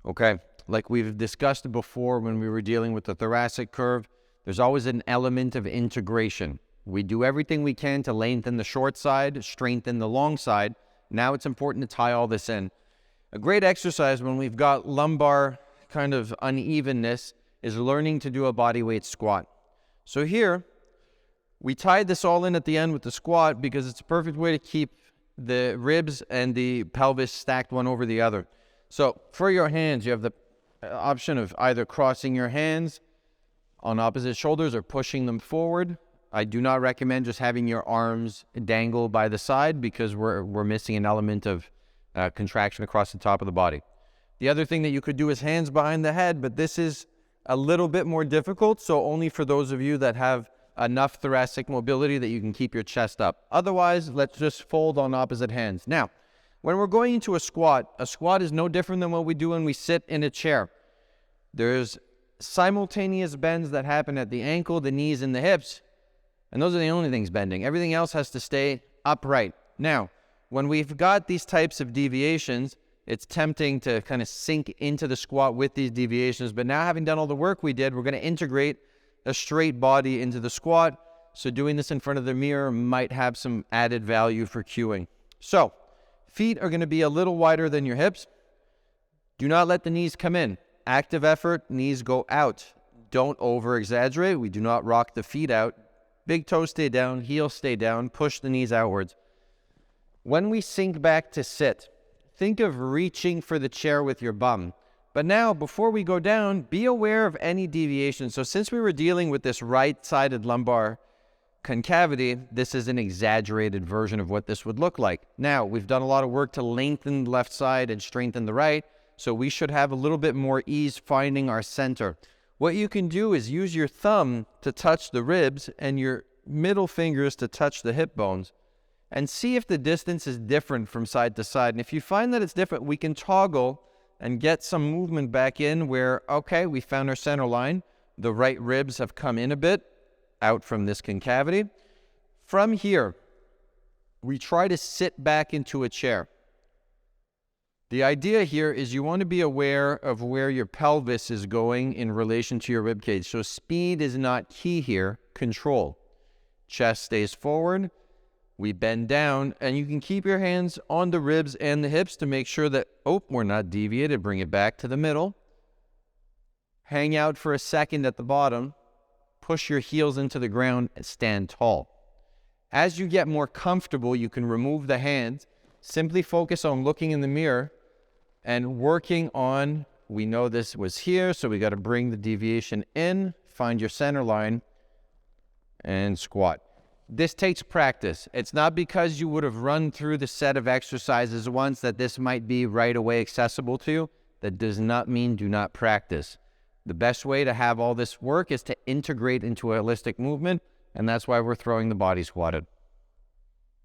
Okay, like we've discussed before when we were dealing with the thoracic curve, there's always an element of integration. We do everything we can to lengthen the short side, strengthen the long side. Now it's important to tie all this in. A great exercise when we've got lumbar kind of unevenness is learning to do a bodyweight squat. So here, we tied this all in at the end with the squat because it's a perfect way to keep the ribs and the pelvis stacked one over the other. So for your hands, you have the option of either crossing your hands on opposite shoulders or pushing them forward. I do not recommend just having your arms dangle by the side because we're missing an element of contraction across the top of the body. The other thing that you could do is hands behind the head, but this is a little bit more difficult, so only for those of you that have enough thoracic mobility that you can keep your chest up. Otherwise, let's just fold on opposite hands. Now, when we're going into a squat is no different than what we do when we sit in a chair. There's simultaneous bends that happen at the ankle, the knees, and the hips, and those are the only things bending. Everything else has to stay upright. Now, when we've got these types of deviations, it's tempting to kind of sink into the squat with these deviations, but now having done all the work we did, we're going to integrate a straight body into the squat. So doing this in front of the mirror might have some added value for cueing. So feet are going to be a little wider than your hips. Do not let the knees come in. Active effort, knees go out. Don't over exaggerate. We do not rock the feet out. Big toes stay down, heels stay down, push the knees outwards. When we sink back to sit, think of reaching for the chair with your bum. But now, before we go down, be aware of any deviation. So since we were dealing with this right-sided lumbar concavity, this is an exaggerated version of what this would look like. Now, we've done a lot of work to lengthen the left side and strengthen the right, so we should have a little bit more ease finding our center. What you can do is use your thumb to touch the ribs and your middle fingers to touch the hip bones, and see if the distance is different from side to side. And if you find that it's different, we can toggle and get some movement back in where, okay, we found our center line. The right ribs have come in a bit out from this concavity. From here, we try to sit back into a chair. The idea here is you want to be aware of where your pelvis is going in relation to your rib cage. So speed is not key here, control. Chest stays forward. We bend down, and you can keep your hands on the ribs and the hips to make sure that, we're not deviated. Bring it back to the middle. Hang out for a second at the bottom. Push your heels into the ground and stand tall. As you get more comfortable, you can remove the hands. Simply focus on looking in the mirror and working on, we know this was here, so we got to bring the deviation in, find your center line, and squat. This takes practice. It's not because you would have run through the set of exercises once that this might be right away accessible to you. That does not mean do not practice. The best way to have all this work is to integrate into a holistic movement, and that's why we're throwing the body squatted.